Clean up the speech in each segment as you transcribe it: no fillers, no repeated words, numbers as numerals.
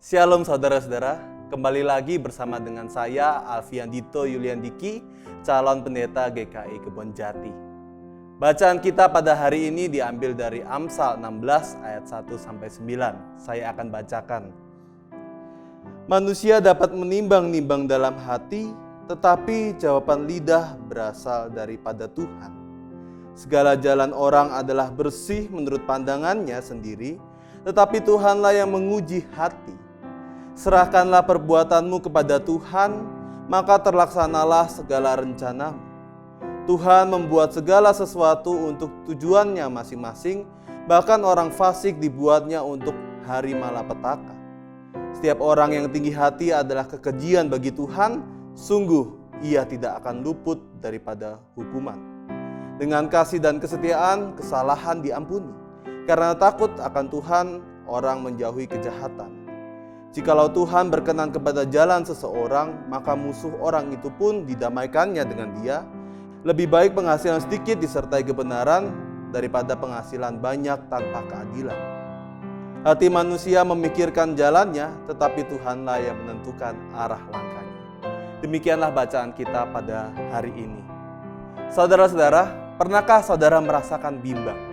Shalom saudara-saudara, kembali lagi bersama dengan saya Alfian Dito Yuliandiki, calon pendeta GKI Kebonjati. Bacaan kita pada hari ini diambil dari Amsal 16 ayat 1-9. Saya akan bacakan. Manusia dapat menimbang-nimbang dalam hati, tetapi jawaban lidah berasal daripada Tuhan. Segala jalan orang adalah bersih menurut pandangannya sendiri, tetapi Tuhanlah yang menguji hati. Serahkanlah perbuatanmu kepada Tuhan, maka terlaksanalah segala rencanamu. Tuhan membuat segala sesuatu untuk tujuannya masing-masing, bahkan orang fasik dibuatnya untuk hari malapetaka. Setiap orang yang tinggi hati adalah kekejian bagi Tuhan, sungguh ia tidak akan luput daripada hukuman. Dengan kasih dan kesetiaan, kesalahan diampuni. Karena takut akan Tuhan, orang menjauhi kejahatan. Jikalau Tuhan berkenan kepada jalan seseorang, maka musuh orang itu pun didamaikannya dengan dia. Lebih baik penghasilan sedikit disertai kebenaran daripada penghasilan banyak tanpa keadilan. Hati manusia memikirkan jalannya, tetapi Tuhanlah yang menentukan arah langkahnya. Demikianlah bacaan kita pada hari ini. Saudara-saudara, pernahkah saudara merasakan bimbang?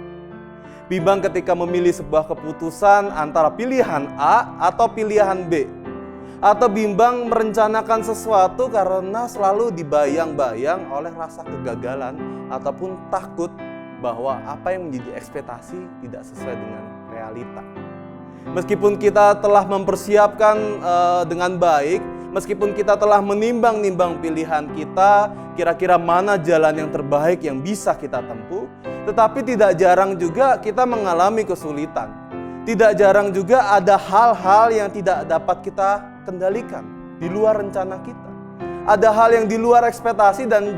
Bimbang ketika memilih sebuah keputusan antara pilihan A atau pilihan B. Atau bimbang merencanakan sesuatu karena selalu dibayang-bayang oleh rasa kegagalan ataupun takut bahwa apa yang menjadi ekspektasi tidak sesuai dengan realita. Meskipun kita telah mempersiapkan dengan baik, meskipun kita telah menimbang-nimbang pilihan kita, kira-kira mana jalan yang terbaik yang bisa kita tempuh, tetapi tidak jarang juga kita mengalami kesulitan. Tidak jarang juga ada hal-hal yang tidak dapat kita kendalikan, di luar rencana kita. Ada hal yang di luar ekspektasi dan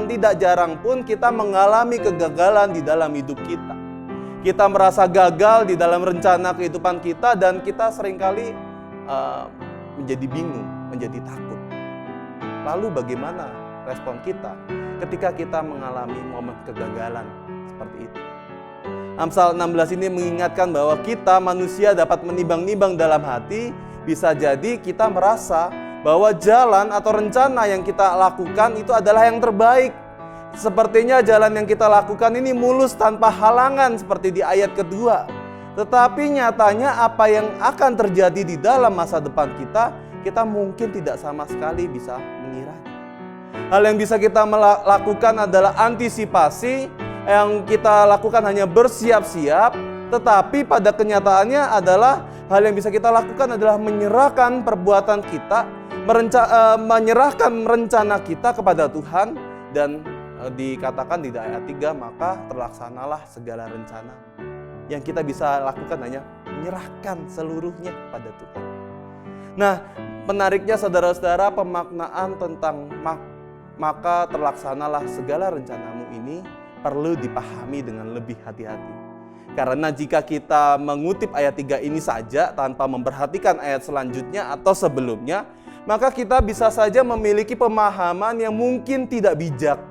tidak jarang pun kita mengalami kegagalan di dalam hidup kita. Kita merasa gagal di dalam rencana kehidupan kita dan kita seringkali menjadi bingung, menjadi takut. Lalu bagaimana respon kita ketika kita mengalami momen kegagalan seperti itu? Amsal 16 ini mengingatkan bahwa kita manusia dapat menimbang-nimbang dalam hati. Bisa jadi kita merasa bahwa jalan atau rencana yang kita lakukan itu adalah yang terbaik. Sepertinya jalan yang kita lakukan ini mulus tanpa halangan seperti di ayat kedua. Tetapi nyatanya apa yang akan terjadi di dalam masa depan kita mungkin tidak sama sekali bisa mengiranya. Hal yang bisa kita lakukan adalah antisipasi. Yang kita lakukan hanya bersiap-siap, tetapi pada kenyataannya adalah hal yang bisa kita lakukan adalah menyerahkan perbuatan kita, menyerahkan rencana kita kepada Tuhan, dan dikatakan di ayat 3, maka terlaksanalah segala rencana. Yang kita bisa lakukan hanya menyerahkan seluruhnya kepada Tuhan. Nah, menariknya saudara-saudara, pemaknaan tentang maka terlaksanalah segala rencanamu ini perlu dipahami dengan lebih hati-hati. Karena jika kita mengutip ayat 3 ini saja tanpa memperhatikan ayat selanjutnya atau sebelumnya, maka kita bisa saja memiliki pemahaman yang mungkin tidak bijak.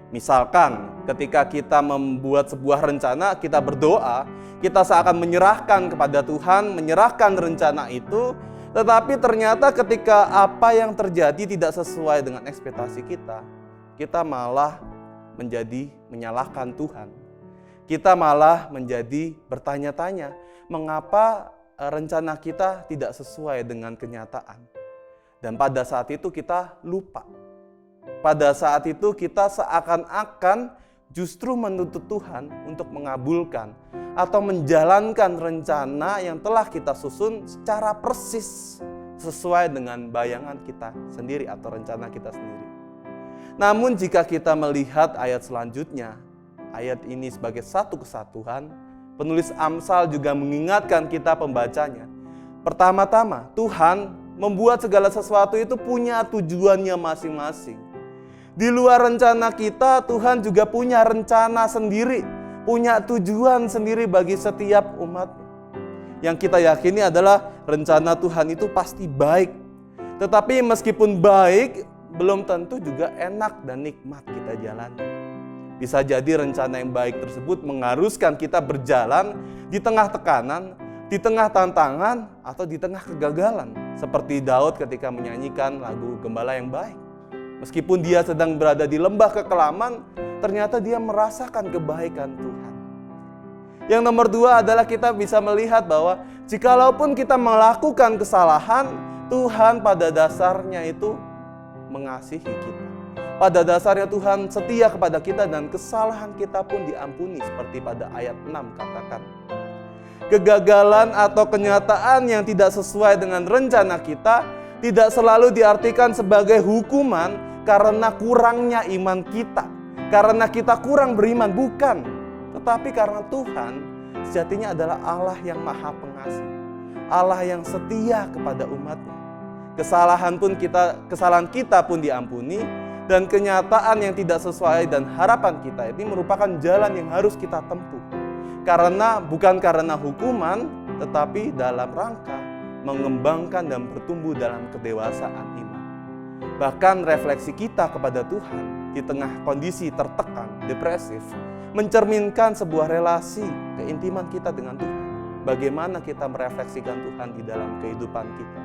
Misalkan ketika kita membuat sebuah rencana, kita berdoa, kita seakan menyerahkan kepada Tuhan, menyerahkan rencana itu, tetapi ternyata ketika apa yang terjadi tidak sesuai dengan ekspektasi kita malah menjadi menyalahkan Tuhan. Kita malah menjadi bertanya-tanya, mengapa rencana kita tidak sesuai dengan kenyataan. Dan pada saat itu kita lupa. Pada saat itu kita seakan-akan justru menuntut Tuhan untuk mengabulkan atau menjalankan rencana yang telah kita susun secara persis sesuai dengan bayangan kita sendiri atau rencana kita sendiri. Namun jika kita melihat ayat selanjutnya, ayat ini sebagai satu kesatuan, penulis Amsal juga mengingatkan kita pembacanya. Pertama-tama, Tuhan membuat segala sesuatu itu punya tujuannya masing-masing. Di luar rencana kita, Tuhan juga punya rencana sendiri, punya tujuan sendiri bagi setiap umatnya. Yang kita yakini adalah rencana Tuhan itu pasti baik. Tetapi meskipun baik, belum tentu juga enak dan nikmat kita jalani. Bisa jadi rencana yang baik tersebut mengharuskan kita berjalan di tengah tekanan, di tengah tantangan atau di tengah kegagalan. Seperti Daud ketika menyanyikan lagu Gembala yang Baik. Meskipun dia sedang berada di lembah kekelaman, ternyata dia merasakan kebaikan Tuhan. Yang nomor 2 adalah kita bisa melihat bahwa jikalaupun kita melakukan kesalahan, Tuhan pada dasarnya itu mengasihi kita. Pada dasarnya Tuhan setia kepada kita dan kesalahan kita pun diampuni seperti pada ayat 6 katakan. Kegagalan atau kenyataan yang tidak sesuai dengan rencana kita tidak selalu diartikan sebagai hukuman karena kurangnya iman kita. Karena kita kurang beriman, bukan. Tetapi karena Tuhan sejatinya adalah Allah yang maha pengasih. Allah yang setia kepada umatnya. Kesalahan kita pun diampuni. Dan kenyataan yang tidak sesuai dan harapan kita ini merupakan jalan yang harus kita tempuh. Bukan karena hukuman, tetapi dalam rangka mengembangkan dan bertumbuh dalam kedewasaan iman. Bahkan refleksi kita kepada Tuhan di tengah kondisi tertekan, depresif, mencerminkan sebuah relasi keintiman kita dengan Tuhan. Bagaimana kita merefleksikan Tuhan di dalam kehidupan kita.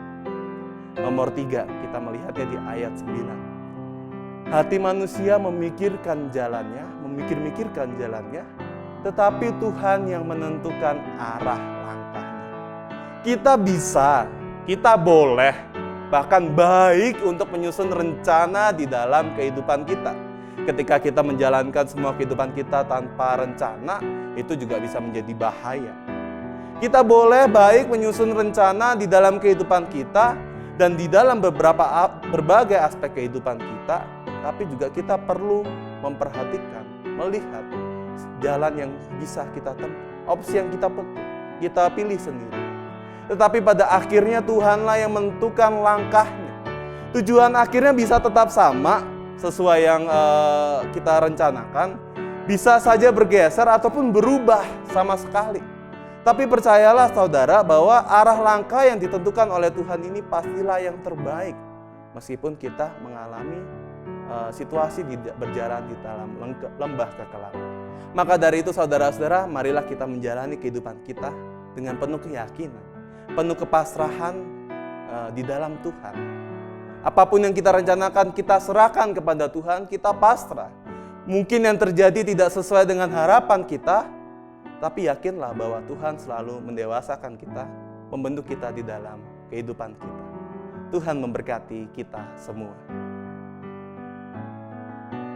Nomor 3, kita melihatnya di ayat 9. Hati manusia memikirkan jalannya, tetapi Tuhan yang menentukan arah langkahnya. Kita boleh, bahkan baik untuk menyusun rencana di dalam kehidupan kita. Ketika kita menjalankan semua kehidupan kita tanpa rencana, itu juga bisa menjadi bahaya. Kita boleh baik menyusun rencana di dalam kehidupan kita dan di dalam berbagai aspek kehidupan kita, tapi juga kita perlu memperhatikan, melihat jalan yang bisa kita tempuh, opsi yang kita pilih sendiri. Tetapi pada akhirnya Tuhanlah yang menentukan langkahnya. Tujuan akhirnya bisa tetap sama sesuai yang kita rencanakan, bisa saja bergeser ataupun berubah sama sekali. Tapi percayalah saudara bahwa arah langkah yang ditentukan oleh Tuhan ini pastilah yang terbaik. Meskipun kita mengalami situasi berjalan di dalam lembah kekelaman. Maka dari itu saudara-saudara, marilah kita menjalani kehidupan kita dengan penuh keyakinan, penuh kepasrahan di dalam Tuhan. Apapun yang kita rencanakan, kita serahkan kepada Tuhan, kita pasrah. Mungkin yang terjadi tidak sesuai dengan harapan kita, tapi yakinlah bahwa Tuhan selalu mendewasakan kita, membentuk kita di dalam kehidupan kita. Tuhan memberkati kita semua.